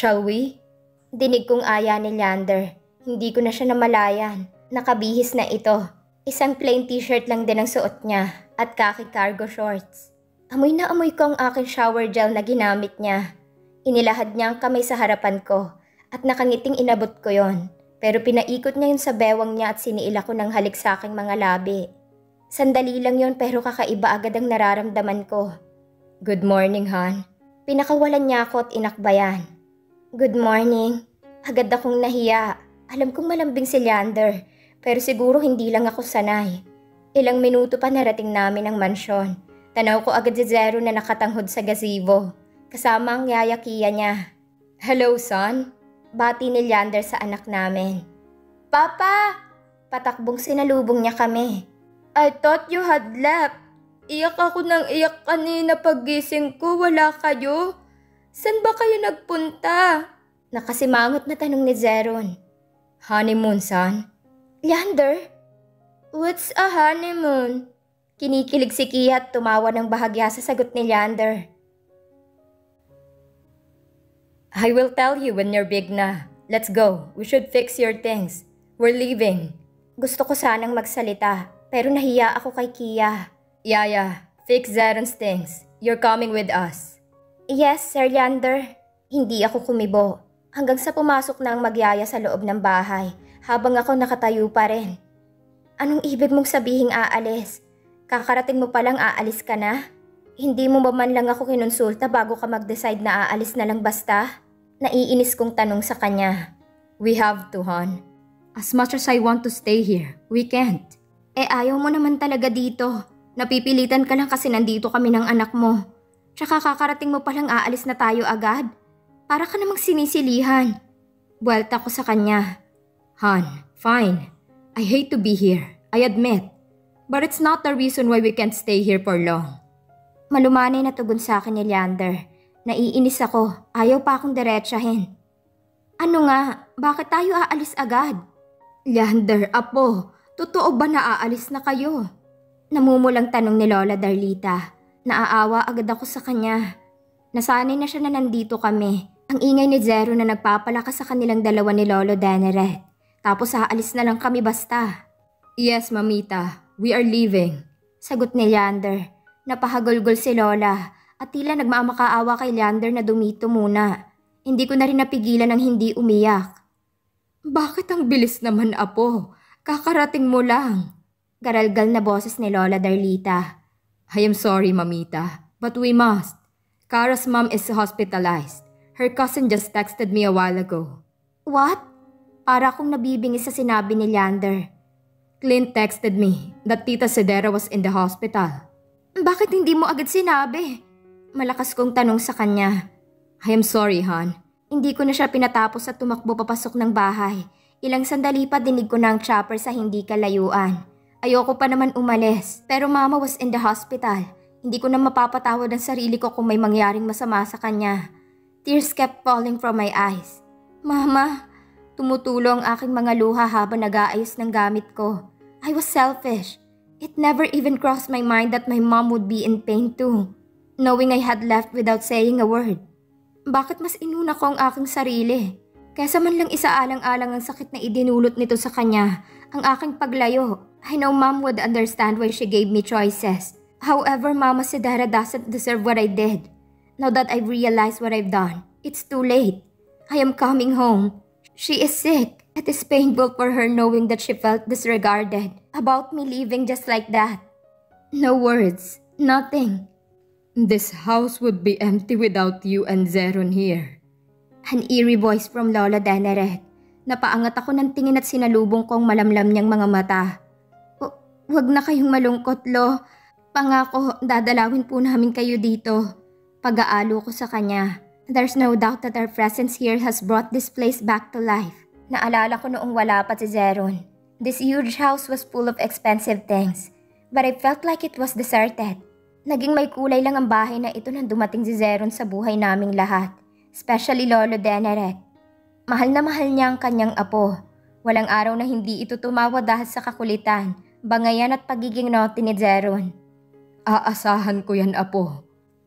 Shall we? Dinig kong aya ni Leander. Hindi ko na siya namalayan. Nakabihis na ito. Isang plain t-shirt lang din ang suot niya at khaki cargo shorts. Amoy na amoy ko ang aking shower gel na ginamit niya. Inilahad niya ang kamay sa harapan ko at nakangiting inabot ko yon. Pero pinaikot niya yun sa bewang niya at siniila ko ng halik sa aking mga labi. Sandali lang yon pero kakaiba agad ang nararamdaman ko. Good morning, hon. Pinakawalan niya ako at inakbayan. Good morning. Agad akong nahiya. Alam kong malambing si Leander, pero siguro hindi lang ako sanay. Ilang minuto pa narating namin ang mansyon. Tanaw ko agad si Zero na nakatanghod sa gazebo, kasama ang yayakiya niya. Hello, son. Bati ni Leander sa anak namin. Papa! Patakbong sinalubong niya kami. I thought you had left. Iyak ako ng iyak kanina paggising ko, wala kayo. San ba kayo nagpunta? Nakasimangot na tanong ni Zeron. Honeymoon, son? Leander? What's a honeymoon? Kinikilig si Kia at tumawa ng bahagya sa sagot ni Leander. I will tell you when you're big na. Let's go. We should fix your things. We're leaving. Gusto ko sanang magsalita, pero nahiya ako kay Kia. Yeah. Fix Zeron's things. You're coming with us. Yes, Sir Leander. Hindi ako kumibo. Hanggang sa pumasok na ang magyaya sa loob ng bahay, habang ako nakatayo pa rin. Anong ibig mong sabihing aalis? Kakarating mo palang aalis ka na? Hindi mo ba man lang ako kinonsulta bago ka mag-decide na aalis na lang basta? Naiinis kong tanong sa kanya. We have to, hon. As much as I want to stay here, we can't. Ayaw mo naman talaga dito. Napipilitan ka lang kasi nandito kami ng anak mo. Tsaka kakarating mo palang aalis na tayo agad. Para ka namang sinisilihan. Buwelta ko sa kanya. Hon, fine. I hate to be here, I admit. But it's not the reason why we can't stay here for long. Malumanay na tugon sa akin ni Leander. Naiinis ako, ayaw pa akong diretsahin. Ano nga, bakit tayo aalis agad? Leander, apo, totoo ba na aalis na kayo? Namumulang tanong ni Lola Darlita. Naaawa agad ako sa kanya. Nasanay na siya na nandito kami. Ang ingay ni Zero na nagpapalakas sa kanilang dalawa ni Lolo Deneret. Tapos aalis na lang kami basta. Yes, Mamita. We are leaving. Sagot ni Leander. Napahagulgol si Lola at tila nagmamakaawa kay Leander na dumito muna. Hindi ko na rin napigilan ng hindi umiyak. Bakit ang bilis naman, apo? Kakarating mo lang. Garalgal na boses ni Lola Darlita. I am sorry, Mamita, but we must. Kara's mom is hospitalized. Her cousin just texted me a while ago. What? Para akong nabibingis sa sinabi ni Leander. Clint texted me that Tita Cedera was in the hospital. Bakit hindi mo agad sinabi? Malakas kong tanong sa kanya. I am sorry, hon. Hindi ko na siya pinatapos at tumakbo papasok ng bahay. Ilang sandali pa dinig ko na ang chopper sa hindi kalayuan. Ayoko pa naman umalis, pero mama was in the hospital. Hindi ko na mapapatawad ang sarili ko kung may mangyaring masama sa kanya. Tears kept falling from my eyes. Mama, tumutulo ang aking mga luha habang nag-aayos ng gamit ko. I was selfish. It never even crossed my mind that my mom would be in pain too, knowing I had left without saying a word. Bakit mas inuna ko ang aking sarili? Kesa man lang isaalang-alang ang sakit na idinulot nito sa kanya, ang aking paglayo. I know mom would understand why she gave me choices. However, Mama Cedera doesn't deserve what I did. Now that I've realized what I've done, it's too late. I am coming home. She is sick. It is painful for her knowing that she felt disregarded about me leaving just like that. No words. Nothing. This house would be empty without you and Zeron here. An eerie voice from Lola Deneret. Napaangat ako ng tingin at sinalubong kong malamlam niyang mga mata. Huwag na kayong malungkot, Lo. Pangako, dadalawin po namin kayo dito. Pag-aalo ko sa kanya. There's no doubt that our presence here has brought this place back to life. Naalala ko noong wala pa si Zeron. This huge house was full of expensive things, but I felt like it was deserted. Naging may kulay lang ang bahay na ito nang dumating si Zeron sa buhay naming lahat, especially Lolo Deneret. Mahal na mahal niya ang kanyang apo. Walang araw na hindi ito tumawa dahil sa kakulitan, bangayan at pagiging naughty ni Zeron. Aasahan ko yan, apo.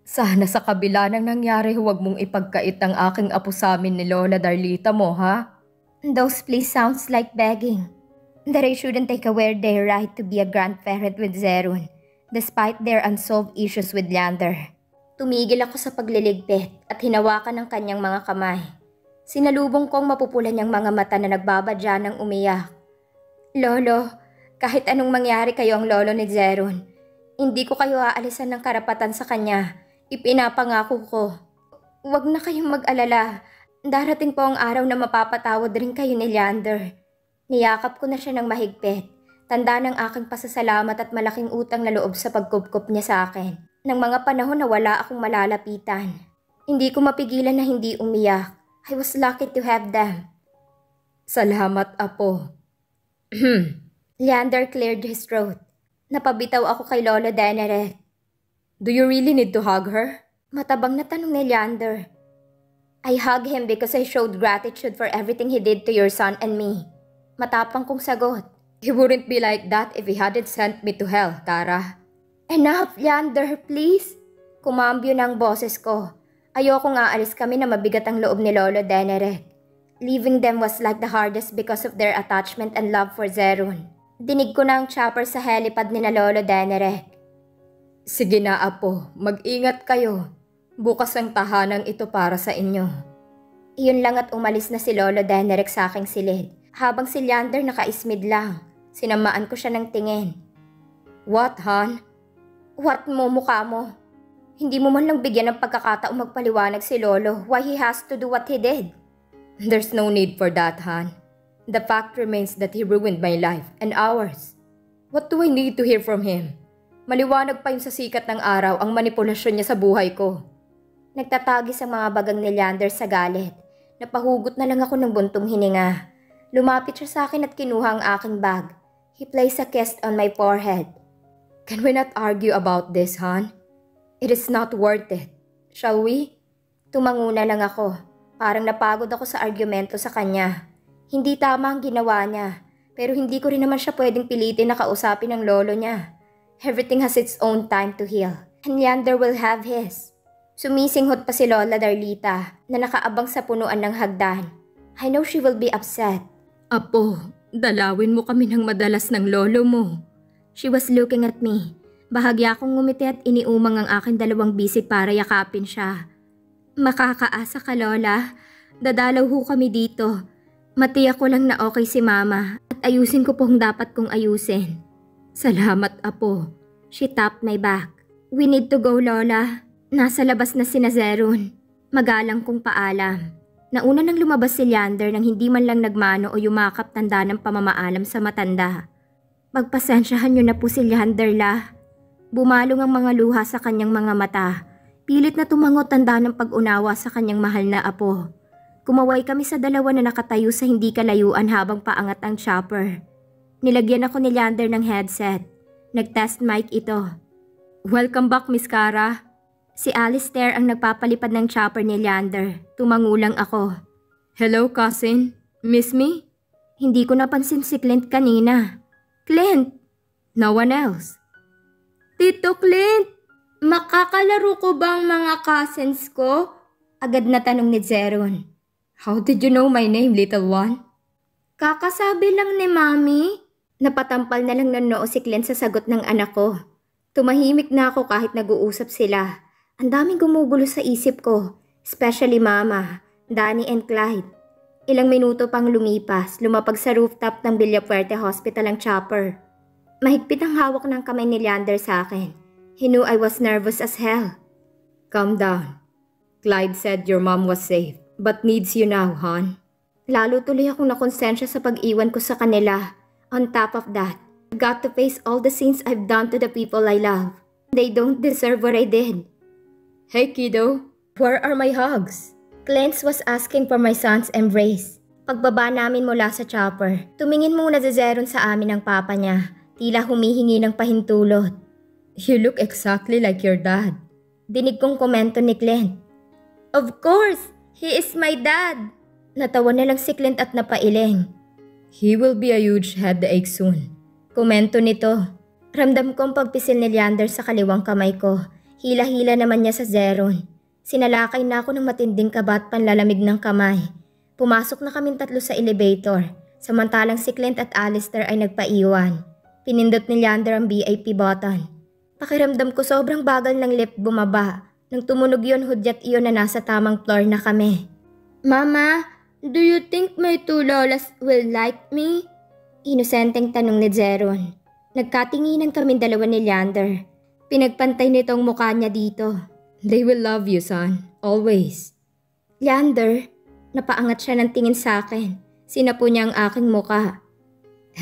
Sana sa kabila ng nangyari huwag mong ipagkait ang aking apo sa amin ni Lola Darlita mo, ha? Those please sounds like begging. That I shouldn't take away their right to be a grandparent with Zerun, despite their unsolved issues with Leander. Tumigil ako sa pagliligpit at hinawakan ng kanyang mga kamay. Sinalubong kong mapupulan niyang mga mata na nagbabadya ng umiyak. Lolo, kahit anong mangyari kayo ang lolo ni Zerun, hindi ko kayo aalisan ng karapatan sa kanya. Ipinapangako ko. Huwag na kayong mag-alala. Darating po ang araw na mapapatawad rin kayo ni Leander. Niyakap ko na siya ng mahigpit. Tanda ng aking pasasalamat at malaking utang na loob sa pagkupkop niya sa akin. Nang mga panahon na wala akong malalapitan. Hindi ko mapigilan na hindi umiyak. I was lucky to have them. Salamat, Apo. Leander cleared his throat. Napabitaw ako kay Lolo Deneret. Do you really need to hug her? Matabang na tanong ni Leander. I hug him because I showed gratitude for everything he did to your son and me. Matapang kong sagot. He wouldn't be like that if he hadn't sent me to hell, Tara. Enough, Leander, please. Kumambyo ng boses ko. Ayoko nga alis kami na mabigat ang loob ni Lolo Deneret. Leaving them was like the hardest because of their attachment and love for Zerun. Dinig ko na ang chopper sa helipad ni na Lolo Deneret. Sige na, Apo. Mag-ingat kayo. Bukas ang tahanang ito para sa inyo. Iyon lang at umalis na si Lolo Deneret sa aking silid. Habang si Leander nakaismid lang. Sinamaan ko siya ng tingin. What, Han? What mo mukha mo? Hindi mo man lang bigyan ng pagkakataong magpaliwanag si Lolo why he has to do what he did. There's no need for that, Han. The fact remains that he ruined my life and ours. What do I need to hear from him? Maliwanag pa yung sa sikat ng araw ang manipulasyon niya sa buhay ko. Nagtatagis ang mga bagang ni Leander sa galit. Napahugot na lang ako ng buntong hininga. Lumapit siya sa akin at kinuha ang aking bag. He placed a kiss on my forehead. Can we not argue about this, Han? It is not worth it. Shall we? Tumanguna lang ako. Parang napagod ako sa argumento sa kanya. Hindi tama ang ginawa niya. Pero hindi ko rin naman siya pwedeng pilitin na kausapin ng lolo niya. Everything has its own time to heal. And Leander will have his. Sumisinghot pa si Lola Darlita na nakaabang sa punuan ng hagdan. I know she will be upset. Apo, dalawin mo kami ng madalas ng lolo mo. She was looking at me. Bahagya akong ngumiti at iniumang ang aking dalawang bisig para yakapin siya. Makakaasa ka, Lola. Dadalaw ho kami dito. Matiyak ko lang na okay si Mama at ayusin ko po ang dapat kong ayusin. Salamat, Apo. She tapped my back. We need to go, Lola. Nasa labas na sina Zerun. Magalang kong paalam. Nauna nang lumabas si Leander nang hindi man lang nagmano o yumakap tanda ng pamamaalam sa matanda. Pagpasensyahan niyo na po si Leander, La. Bumalong ang mga luha sa kanyang mga mata. Pilit na tumangot tanda ng pag-unawa sa kanyang mahal na apo. Kumaway kami sa dalawa na nakatayo sa hindi kalayuan habang paangat ang chopper. Nilagyan ako ni Leander ng headset. Nag-test mic ito. Welcome back, Miss Cara. Si Alistair ang nagpapalipad ng chopper ni Leander. Tumangulang ako. Hello, cousin. Miss me? Hindi ko napansin si Clint kanina. Clint! No one else. Tito Clint! Makakalaro ko bang mga cousins ko? Agad na tanong ni Zerun. How did you know my name, little one? Kakasabi lang ni Mami. Napatampal na lang ng noo si Clint sa sagot ng anak ko. Tumahimik na ako kahit nag-uusap sila. Ang daming gumugulo sa isip ko, especially Mama, Danny and Clyde. Ilang minuto pang lumipas, lumapag sa rooftop ng Villafuerte Hospital ang chopper. Mahigpit ang hawak ng kamay ni Leander sa akin. He knew I was nervous as hell. Calm down. Clyde said your mom was safe, but needs you now, hon. Lalo tuloy akong nakonsensya sa pag-iwan ko sa kanila. On top of that, I've got to face all the sins I've done to the people I love. They don't deserve what I did. Hey kiddo, where are my hugs? Clint was asking for my son's embrace. Pagbaba namin mula sa chopper, tumingin muna si Zerun sa amin ng papa niya. Tila humihingi ng pahintulot. You look exactly like your dad. Dinig kong komento ni Clint. Of course, he is my dad. Natawa na lang si Clint at napailing. He will be a huge headache soon. Komento nito. Ramdam kong pagpisil ni Leander sa kaliwang kamay ko. Hila-hila naman niya sa Zeron. Sinalakay na ako ng matinding kaba at panlalamig ng kamay. Pumasok na kaming tatlo sa elevator, samantalang si Clint at Alistair ay nagpaiwan. Pinindot ni Leander ang VIP button. Pakiramdam ko sobrang bagal ng lift bumaba. Nang tumunog yon, hudyat iyon na nasa tamang floor na kami. Mama, do you think my two lolas will like me? Inosenteng tanong ni Zeron. Nagkatinginan kaming dalawa ni Leander. Pinagpantay nitong mukha niya dito. They will love you, son. Always. Leander, napaangat siya ng tingin sa akin. Sinapo niya ang aking mukha.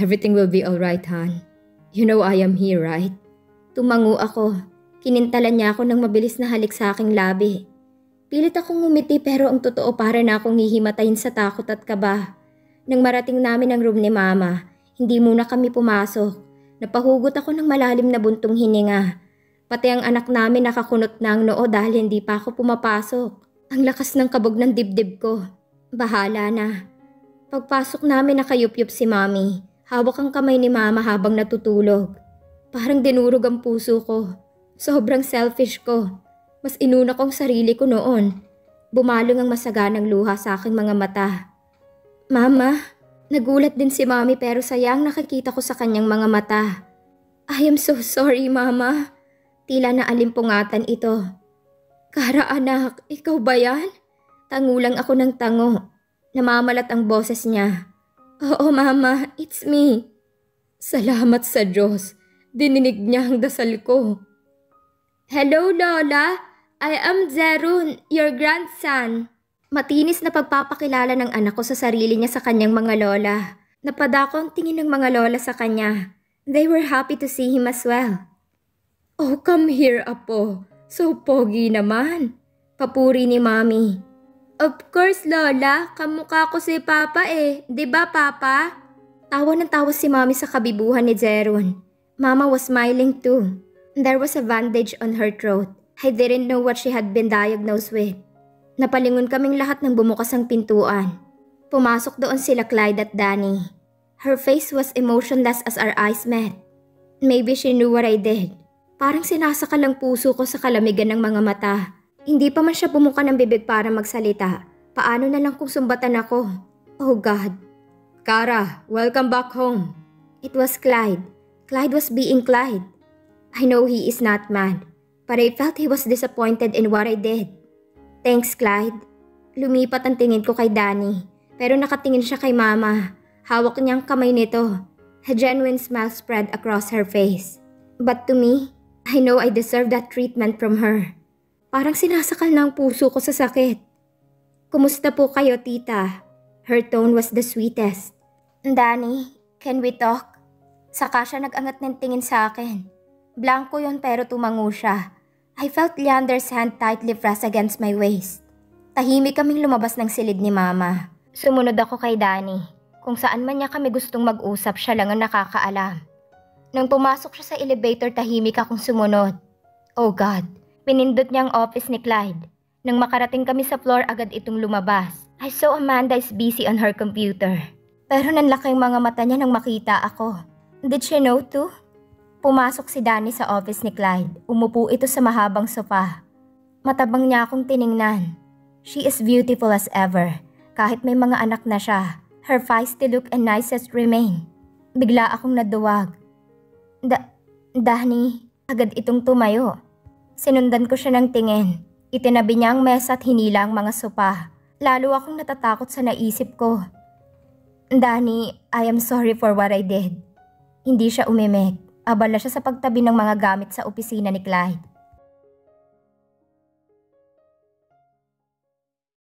Everything will be alright, hon. You know I am here, right? Tumango ako. Kinintalan niya ako ng mabilis na halik sa aking labi. Pilit akong ngumiti pero ang totoo para na akong hihimatayin sa takot at kaba. Nang marating namin ang room ni Mama, hindi muna kami pumasok. Napahugot ako ng malalim na buntong hininga. Pati ang anak namin nakakunot na ang noo dahil hindi pa ako pumapasok. Ang lakas ng kabog ng dibdib ko. Bahala na. Pagpasok namin nakayup-yup si Mommy. Hawak ang kamay ni Mama habang natutulog. Parang dinurog ang puso ko. Sobrang selfish ko. Mas inuna kong sarili ko noon. Bumalong ang masaganang luha sa aking mga mata. Mama, nagulat din si Mommy pero sayang nakikita ko sa kanyang mga mata. I am so sorry, Mama. Tila na alimpungatan ito. Kara anak, ikaw ba yan? Tangulang ako ng tango. Namamalat ang boses niya. Oo, Mama, it's me. Salamat sa Diyos. Dininig niya ang dasal ko. Hello, Lola. I am Zeron, your grandson. Matinis na pagpapakilala ng anak ko sa sarili niya sa kanyang mga lola. Napadako ang tingin ng mga lola sa kanya. They were happy to see him as well. Oh, come here, Apo. So pogi naman. Papuri ni Mommy. Of course, Lola. Kamukha ko si Papa eh. Diba, Papa? Tawa ng tawa si Mommy sa kabibuhan ni Zeron. Mama was smiling too. There was a bandage on her throat. I didn't know what she had been diagnosed with. Napalingon kaming lahat nang bumukas ang pintuan. Pumasok doon sila Clyde at Danny. Her face was emotionless as our eyes met. Maybe she knew what I did. Parang sinasakal ang puso ko sa kalamigan ng mga mata. Hindi pa man siya bumuka ng bibig para magsalita. Paano na lang kung sumbatan ako? Oh God. Kara, welcome back home. It was Clyde. Clyde was being Clyde. I know he is not mad, but I felt he was disappointed in what I did. Thanks, Clyde. Lumipat ang tingin ko kay Danny, pero nakatingin siya kay Mama. Hawak niyang kamay nito. A genuine smile spread across her face. But to me, I know I deserve that treatment from her. Parang sinasakal na ang puso ko sa sakit. Kumusta po kayo, tita? Her tone was the sweetest. Danny, can we talk? Saka siya nag-angat ng tingin sa akin. Blanco yon pero tumango siya. I felt Leander's hand tightly pressed against my waist. Tahimik kaming lumabas ng silid ni Mama. Sumunod ako kay Danny. Kung saan man niya kami gustong mag-usap, siya lang ang nakakaalam. Nang pumasok siya sa elevator, tahimik akong sumunod. Oh God, pinindot niya ang office ni Clyde. Nang makarating kami sa floor, agad itong lumabas. I saw Amanda is busy on her computer. Pero nanlaki ang mga mata niya nang makita ako. Did she know too? Pumasok si Danny sa office ni Clyde. Umupo ito sa mahabang sofa. Matabang niya akong tiningnan. She is beautiful as ever. Kahit may mga anak na siya, her feisty look and nicest remain. Bigla akong naduwag. Danny, agad itong tumayo. Sinundan ko siya ng tingin. Itinabi niya ang mesa at hinila ang mga sopa. Lalo akong natatakot sa naisip ko. Danny, I am sorry for what I did. Hindi siya umimik. Abala siya sa pagtabi ng mga gamit sa opisina ni Clyde.